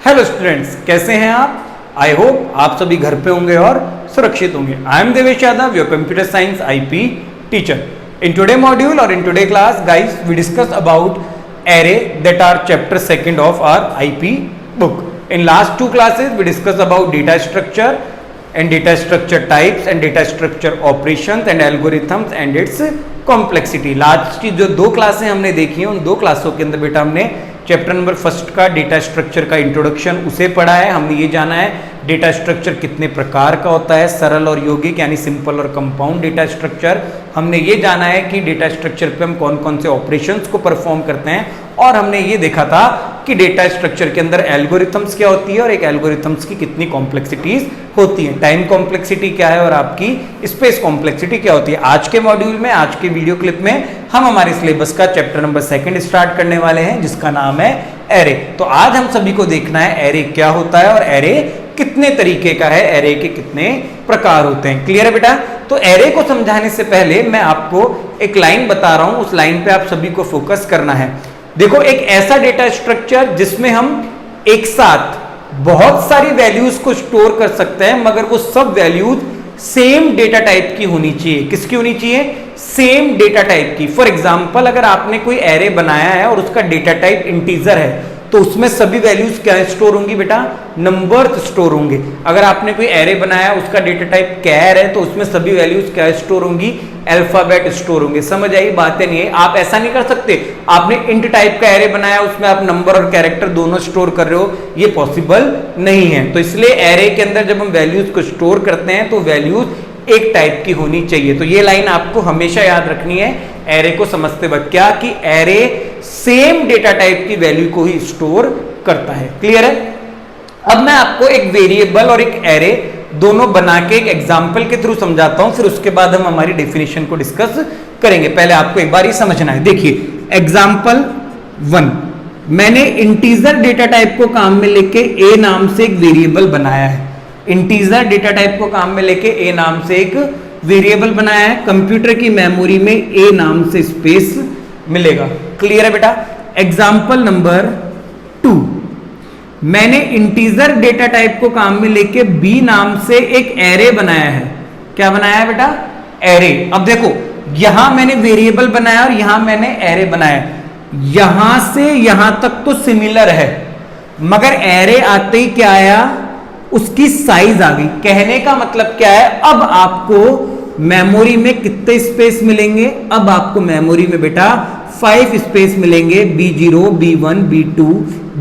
Hello students, कैसे हैं आप? आई होप आप सभी घर पे होंगे और सुरक्षित होंगे। I am Devesh Yadav, your computer science IP teacher. In today module और in today class guys we discuss about array that are chapter 2 of our IP book. In last two classes we discussed about data structure and data structure types and data structure operations and algorithms and its complexity. Last की जो दो क्लासें हमने देखी हैं उन दो क्लासों के अंदर बेटा हमने चैप्टर नंबर फर्स्ट का डेटा स्ट्रक्चर का इंट्रोडक्शन उसे पढ़ा है। हमने ये जाना है डेटा स्ट्रक्चर कितने प्रकार का होता है, सरल और यौगिक यानी सिंपल और कंपाउंड डेटा स्ट्रक्चर। हमने ये जाना है कि डेटा स्ट्रक्चर पे हम कौन कौन से ऑपरेशंस को परफॉर्म करते हैं और हमने ये देखा था कि डेटा स्ट्रक्चर के अंदर एल्गोरिथम्स क्या होती है और एक एल्गोरिथम्स की कितनी कॉम्प्लेक्सिटीज होती है, टाइम कॉम्प्लेक्सिटी क्या है और आपकी स्पेस कॉम्प्लेक्सिटी क्या होती है। आज के मॉड्यूल में, आज के वीडियो क्लिप में हम हमारे सिलेबस का चैप्टर नंबर 2 स्टार्ट करने वाले हैं जिसका नाम है एरे। तो आज हम सभी को देखना है एरे क्या होता है और एरे कितने तरीके का है, एरे के कितने प्रकार होते हैं। क्लियर है बेटा? तो एरे को समझाने से पहले मैं आपको एक लाइन बता रहा हूं, उस लाइन पे आप सभी को फोकस करना है। देखो, एक ऐसा डेटा स्ट्रक्चर जिसमें हम एक साथ बहुत सारी वैल्यूज को स्टोर कर सकते हैं मगर वो सब वैल्यूज सेम डेटा टाइप की होनी चाहिए। किसकी होनी चाहिए? सेम डेटा टाइप की। फॉर एग्जांपल, अगर आपने कोई एरे बनाया है और उसका डेटा टाइप इंटीजर है तो उसमें सभी वैल्यूज क्या स्टोर होंगी बेटा? नंबर्स स्टोर होंगे। अगर आपने कोई एरे बनाया, उसका डेटा टाइप कैर है तो उसमें सभी वैल्यूज क्या स्टोर होंगी? अल्फाबेट स्टोर होंगे। समझ आई? बातें नहीं है। आप ऐसा नहीं कर सकते, आपने इंट टाइप का एरे बनाया उसमें आप नंबर और कैरेक्टर दोनों स्टोर कर रहे हो, ये पॉसिबल नहीं है। तो इसलिए एरे के अंदर जब हम वैल्यूज को स्टोर करते हैं तो वैल्यूज एक टाइप की होनी चाहिए। तो ये लाइन आपको हमेशा याद रखनी है एरे को समझते वक्त, क्या कि एरे सेम डेटा टाइप की वैल्यू को ही स्टोर करता है। क्लियर है? अब मैं आपको एक वेरिएबल और एक एरे दोनों बना के एक एग्जांपल के थ्रू समझाता हूं, फिर उसके बाद हम हमारी डेफिनेशन को डिस्कस करेंगे। पहले आपको एक बार ही समझना है। देखिए, एग्जांपल 1, मैंने इंटीजर डेटा टाइप को काम में लेके ए नाम से एक वेरिएबल बनाया है। इंटीजर डेटा टाइप को काम में लेके ए नाम से एक वेरिएबल बनाया है। कंप्यूटर की मेमोरी में ए नाम से स्पेस मिलेगा। क्लियर है बेटा? एग्जांपल नंबर 2, मैंने इंटीजर डेटा टाइप को काम में लेके बी नाम से एक एरे बनाया है। क्या बनाया है बेटा? एरे। अब देखो, यहां मैंने वेरिएबल बनाया और यहां मैंने एरे बनाया। यहां से यहां तक तो सिमिलर है मगर एरे आते ही क्या आया? उसकी साइज आ गई। कहने का मतलब क्या है? अब आपको मेमोरी में कितने स्पेस मिलेंगे? अब आपको मेमोरी में बेटा 5 स्पेस मिलेंगे, B0, B1, B2,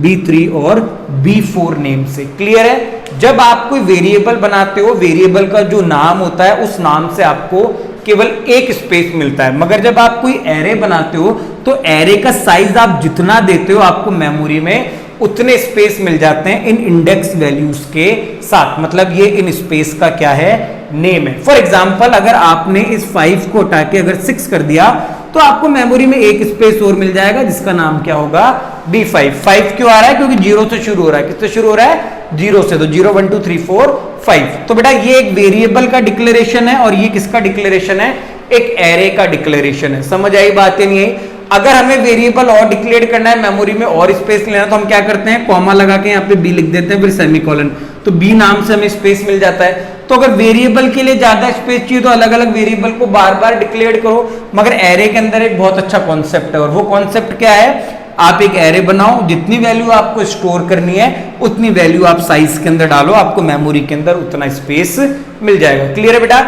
B3 और B4 नेम से। क्लियर है? जब आप कोई वेरिएबल बनाते हो, वेरिएबल का जो नाम होता है उस नाम से आपको केवल एक स्पेस मिलता है, मगर जब आप कोई एरे बनाते हो तो एरे का साइज आप जितना देते हो आपको मेमोरी में उतने स्पेस मिल जाते हैं इन इंडेक्स वैल्यूज के साथ। मतलब ये इन स्पेस का क्या है? नेम है। फॉर एग्जांपल, अगर आपने इस 5 को हटा के अगर 6 कर दिया तो आपको मेमोरी में एक स्पेस और मिल जाएगा जिसका नाम क्या होगा? B5। 5 क्यों आ रहा है? क्योंकि 0 से शुरू हो रहा है। किससे शुरू हो रहा है? 0 से। तो 0 1 2 3 4 5। तो बेटा ये एक वेरिएबल का डिक्लेरेशन है और ये किसका डिक्लेरेशन है? एक एरे का डिक्लेरेशन है। समझ आई? बातें नहीं है। अगर हमें वेरिएबल और डिक्लेयर करना है, मेमोरी में और स्पेस लेना, तो हम क्या करते हैं? कॉमा लगा के यहाँ पे बी लिख देते हैं, फिर सेमीकोलन, तो बी नाम से हमें स्पेस मिल जाता है। तो अगर वेरिएबल के लिए ज्यादा स्पेस चाहिए तो अलग अलग वेरिएबल को बार बार डिक्लेयर करो। मगर एरे के अंदर एक बहुत अच्छा कॉन्सेप्ट है और वो कॉन्सेप्ट क्या है? आप एक एरे बनाओ, जितनी वैल्यू आपको स्टोर करनी है उतनी वैल्यू आप साइज के अंदर डालो, आपको मेमोरी के अंदर उतना स्पेस मिल जाएगा। क्लियर है बेटा?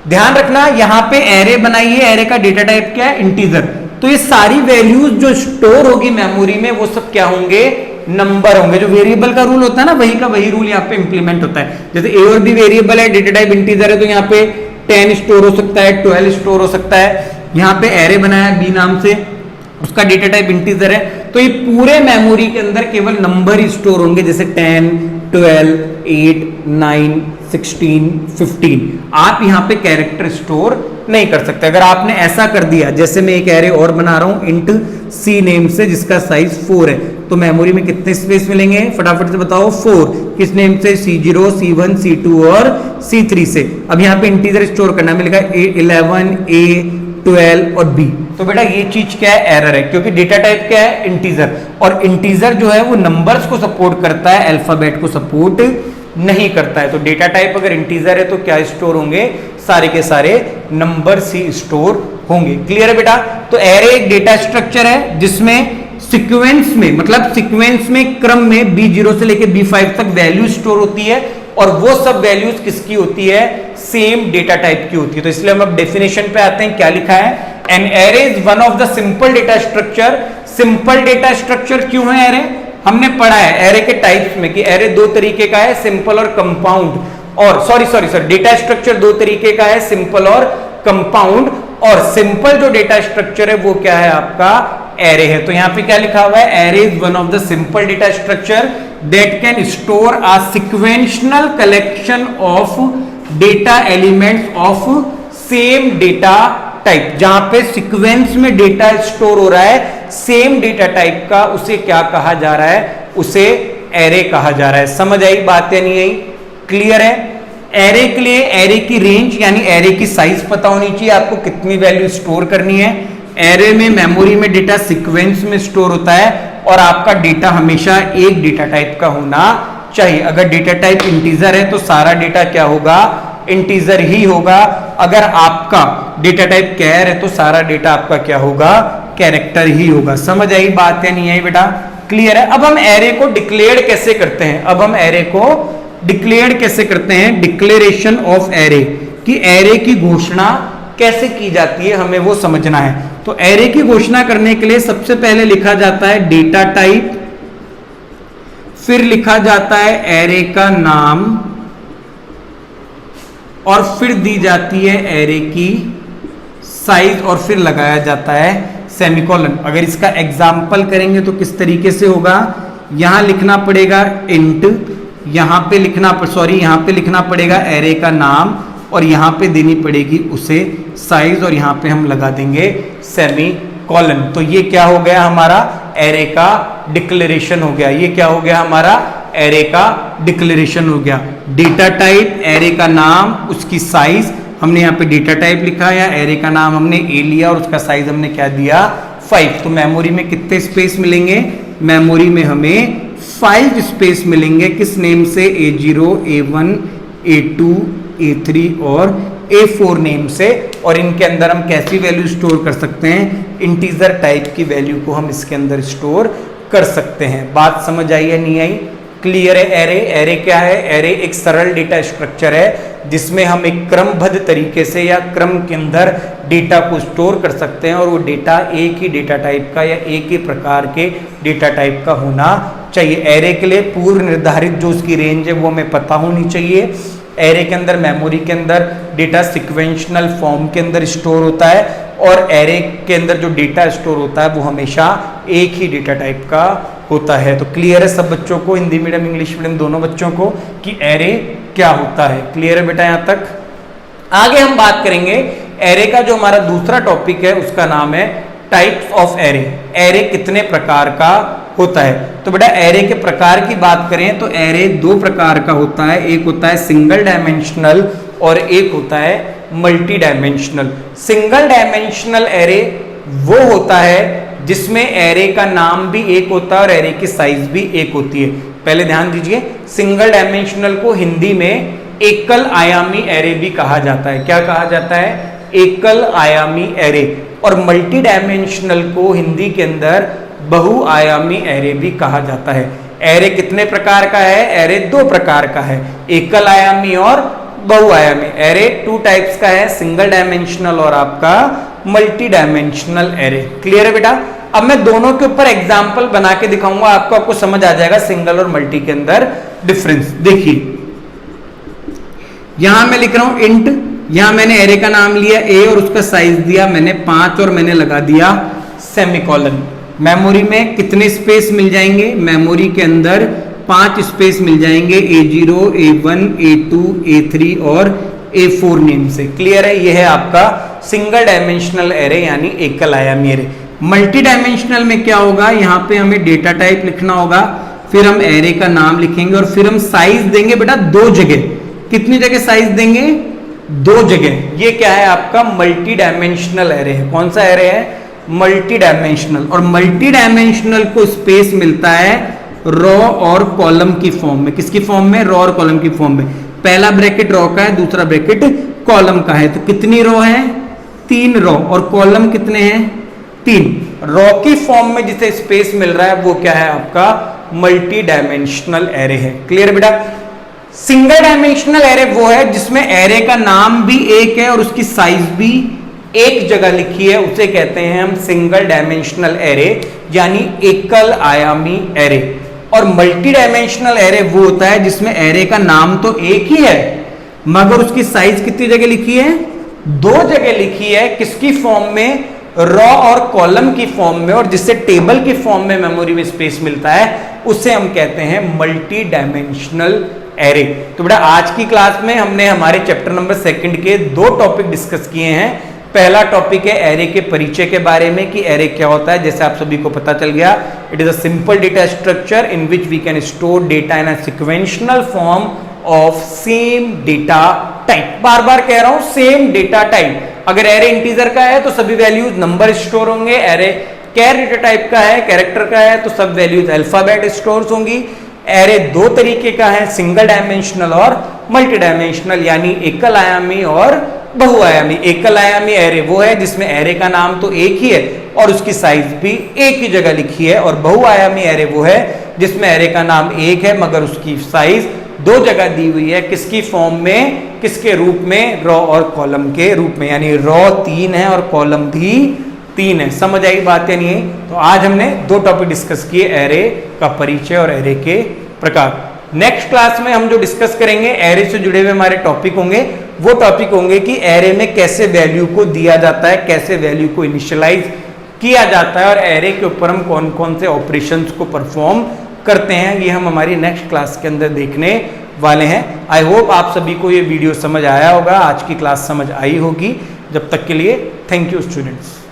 ध्यान रखना, यहां पे एरे बनाइए, एरे का डेटा टाइप क्या है? इंटीजर। तो ये सारी वैल्यूज जो स्टोर होगी मेमोरी में वो सब क्या होंगे? नंबर होंगे। जो वेरिएबल का रूल होता है ना, वही का वही रूल यहाँ पे इंप्लीमेंट होता है। जैसे ए और बी वेरिएबल है, डेटा टाइप इंटीजर है, तो यहाँ पे 10 स्टोर हो सकता है, 12 स्टोर हो सकता है। यहाँ पे एरे बनाया बी नाम से, उसका डेटा टाइप इंटीजर है, तो ये पूरे मेमोरी के अंदर केवल नंबर ही स्टोर होंगे, जैसे 10, 12, 8, 9, 16, 15। आप यहाँ पे कैरेक्टर स्टोर नहीं कर सकते। अगर आपने ऐसा कर दिया, जैसे मैं एक एरे और बना रहा हूं इंट सी नेम से जिसका साइज 4 है, तो मेमोरी में कितने स्पेस मिलेंगे? फटाफट से बताओ। 4। किस नेम से? C0, C1, C2 और C3 से। अब यहाँ पे इंटीजर स्टोर करना मिलेगा 11, A, 12 और बी। तो बेटा ये चीज क्या है, एरर है, क्योंकि डेटा टाइप क्या है, इंटीजर, और इंटीजर जो है वो नंबर्स को सपोर्ट करता है, अल्फाबेट को सपोर्ट नहीं करता है। तो डेटा टाइप अगर इंटीजर है तो क्या स्टोर होंगे, सारे के सारे नंबर्स ही स्टोर होंगे। क्लियर है बेटा। तो एरे एक डेटा स्ट्रक्चर है जिसमें सीक्वेंस में, मतलब सीक्वेंस में, क्रम में B0 से लेके B5 तक वैल्यू स्टोर होती है, और वो सब वैल्यूज किसकी होती है, सेम डेटा टाइप की होती है। तो इसलिए हम अब डेफिनेशन पे आते हैं, क्या लिखा है, an array is one of the simple data structure. Simple data structure क्यों है एरे, हमने पढ़ा है एरे के टाइप्स में कि एरे दो तरीके का है, सिंपल और कंपाउंड, और सॉरी डेटा स्ट्रक्चर दो तरीके का है, सिंपल और कंपाउंड, और सिंपल जो डेटा स्ट्रक्चर है वो क्या है, आपका एरे है। तो यहां पे क्या लिखा हुआ है, array is one of the simple data structure that can store a sequential collection of data elements of same data type. जहां पे सीक्वेंस में डेटा स्टोर हो रहा है सेम डेटा टाइप का, उसे क्या कहा जा रहा है, उसे एरे कहा जा रहा है। समझ आई बात या नहीं आई, क्लियर है। एरे के लिए एरे की रेंज यानी एरे की साइज पता होनी चाहिए आपको, कितनी वैल्यू स्टोर करनी है। एरे में मेमोरी में डेटा सीक्वेंस में स्टोर होता है, और आपका डेटा हमेशा एक डेटा टाइप का होना चाहिए। अगर डेटा टाइप इंटीजर है तो सारा डेटा क्या होगा, इंटीजर ही होगा। अगर आपका डेटा टाइप कैर है तो सारा डेटा आपका क्या होगा, कैरेक्टर ही होगा। समझ आई बात या नहीं आई बेटा, क्लियर है। अब हम एरे को डिक्लेयर कैसे करते हैं, अब हम एरे को डिक्लेयर कैसे करते हैं, डिक्लेरेशन ऑफ एरे, कि एरे की घोषणा कैसे की जाती है, हमें वो समझना है। तो एरे की घोषणा करने के लिए सबसे पहले लिखा जाता है डेटा टाइप, फिर लिखा जाता है एरे का नाम, और फिर दी जाती है एरे की साइज, और फिर लगाया जाता है सेमीकोलन। अगर इसका एग्जाम्पल करेंगे तो किस तरीके से होगा, यहां लिखना पड़ेगा इंट, यहां पे लिखना पड़ेगा एरे का नाम, और यहां पे देनी पड़ेगी उसे साइज, और यहां पे हम लगा देंगे सेमीकोलन। तो ये क्या हो गया, हमारा एरे का डिक्लेरेशन हो गया। ये क्या हो गया, हमारा एरे का डिक्लेरेशन हो गया। डेटा टाइप, एरे का नाम, उसकी साइज, हमने यहाँ पे डेटा टाइप लिखा या एरे का नाम हमने ए लिया, और उसका साइज हमने क्या दिया, 5। तो मेमोरी में कितने स्पेस मिलेंगे, मेमोरी में हमें 5 स्पेस मिलेंगे। किस नेम से, A0, A1, A2, A3 और A4 नेम से। और इनके अंदर हम कैसी वैल्यू स्टोर कर सकते हैं, इंटीजर टाइप की वैल्यू को हम इसके अंदर स्टोर कर सकते हैं। बात समझ आई या नहीं आई, क्लियर है। एरे, एरे क्या है, एरे एक सरल डेटा स्ट्रक्चर है जिसमें हम एक क्रमबद्ध तरीके से या क्रम के अंदर डेटा को स्टोर कर सकते हैं, और वो डेटा एक ही डेटा टाइप का या एक ही प्रकार के डेटा टाइप का होना चाहिए। एरे के लिए पूर्व निर्धारित जो उसकी रेंज है वो हमें पता होनी चाहिए। एरे के अंदर, मेमोरी के अंदर डेटा सिक्वेंशनल फॉर्म के अंदर स्टोर होता है, और एरे के अंदर जो डेटा स्टोर होता है वो हमेशा एक ही डेटा टाइप का होता है। तो क्लियर है सब बच्चों को, हिंदी मीडियम इंग्लिश मीडियम दोनों बच्चों को, कि एरे क्या होता है। क्लियर है बेटा यहाँ तक। आगे हम बात करेंगे एरे का, जो हमारा दूसरा टॉपिक है उसका नाम है टाइप्स ऑफ एरे। एरे कितने प्रकार का होता है। तो बेटा एरे के प्रकार की बात करें तो एरे दो प्रकार का होता है, एक होता है सिंगल डायमेंशनल और एक होता है multi dimensional. Single dimensional array वो होता है जिसमें एरे का नाम भी एक होता है और एरे की साइज भी एक होती है। पहले ध्यान दीजिए, सिंगल डायमेंशनल को हिंदी में एकल आयामी एरे भी कहा जाता है। क्या कहा जाता है, एकल आयामी एरे। और मल्टी डायमेंशनल को हिंदी के अंदर बहुआयामी एरे भी कहा जाता है। एरे कितने प्रकार का है, एरे दो प्रकार का है, एकल आयामी और बहुआयामी। एरे 2 टाइप्स का है, सिंगल डायमेंशनल और आपका मल्टी डायमेंशनल एरे। क्लियर है बेटा। अब मैं दोनों के ऊपर एग्जाम्पल बना के दिखाऊंगा आपको, आपको समझ आ जाएगा सिंगल और मल्टी के अंदर डिफरेंस। देखिए यहां मैं लिख रहा हूं इंट, यहां मैंने एरे का नाम लिया ए और उसका साइज दिया मैंने 5 और मैंने लगा दिया सेमीकोलन। मेमोरी में कितने स्पेस मिल जाएंगे, मेमोरी के अंदर 5 स्पेस मिल जाएंगे, A0, A1, A2, A3 और A4 नेम से। क्लियर है, ये है आपका सिंगल डायमेंशनल एरे यानी एकल आयामी एरे। मल्टी डायमेंशनल में क्या होगा, यहाँ पे हमें डेटा टाइप लिखना होगा, फिर हम एरे का नाम लिखेंगे और फिर हम साइज देंगे बेटा 2 जगह। कितनी जगह साइज देंगे, दो जगह। ये क्या है आपका मल्टी डायमेंशनल एरे है। कौन सा एरे है? Multi dimensional. और मल्टी डायमेंशनल को स्पेस मिलता है रॉ और कॉलम की फॉर्म में। किसकी फॉर्म में? रॉ और कॉलम की फॉर्म में। पहला ब्रैकेट रॉ का है, दूसरा ब्रैकेट कॉलम का है। तो कितनी रॉ है? 3 रॉ। और कॉलम कितने हैं? 3। रॉ की फॉर्म में जिसे स्पेस मिल रहा है वो क्या है आपका? मल्टी डायमेंशनल एरे है। क्लियर बेटा? सिंगल डायमेंशनल एरे वो है जिसमें एरे का नाम भी एक है और उसकी साइज भी एक जगह लिखी है, उसे कहते हैं हम सिंगल डायमेंशनल एरे, यानी एकल आयामी एरे। और मल्टी डायमेंशनल एरे वो होता है जिसमें एरे का नाम तो एक ही है मगर उसकी साइज कितनी जगह लिखी है? 2 जगह लिखी है। किसकी फॉर्म में? रॉ और कॉलम की फॉर्म में। और जिससे टेबल की फॉर्म में मेमोरी में स्पेस मिलता है उसे हम कहते हैं मल्टी डायमेंशनल एरे। तो बेटा आज की क्लास में हमने हमारे चैप्टर नंबर 2 के 2 टॉपिक डिस्कस किए हैं। पहला टॉपिक है एरे के परिचय के बारे में कि एरे क्या होता है। जैसे आप सभी को पता चल गया, it is a simple data structure in which we can store data in a sequential form of same data type. बार बार कह रहा हूं, सेम डेटा टाइप। अगर एरे इंटीजर का है तो सभी वैल्यूज नंबर स्टोर होंगे। एरे कैर डेटा टाइप का है, कैरेक्टर का है, तो सब वैल्यूज अल्फाबेट स्टोर होंगी। एरे 2 तरीके का है, सिंगल डायमेंशनल और मल्टी डायमेंशनल, यानी एकल आयामी और बहुआयामी। एकल आयामी एरे वो है जिसमें एरे का नाम तो एक ही है और उसकी साइज भी एक ही जगह लिखी है। और बहुआयामी एरे वो है जिसमें एरे का नाम एक है मगर उसकी साइज 2 जगह दी हुई है। किसकी फॉर्म में? किसके रूप में? रॉ और कॉलम के रूप में। यानी रॉ 3 है और कॉलम भी 3 है। समझ आई बात या नहीं? तो आज हमने 2 टॉपिक डिस्कस किए, एरे का परिचय और एरे के प्रकार। नेक्स्ट क्लास में हम जो डिस्कस करेंगे एरे से जुड़े हुए हमारे टॉपिक होंगे, वो टॉपिक होंगे कि एरे में कैसे वैल्यू को दिया जाता है, कैसे वैल्यू को इनिशियलाइज किया जाता है और एरे के ऊपर हम कौन कौन से ऑपरेशंस को परफॉर्म करते हैं। ये हम हमारी नेक्स्ट क्लास के अंदर देखने वाले हैं। आई होप आप सभी को ये वीडियो समझ आया होगा, आज की क्लास समझ आई होगी। जब तक के लिए थैंक यू स्टूडेंट्स।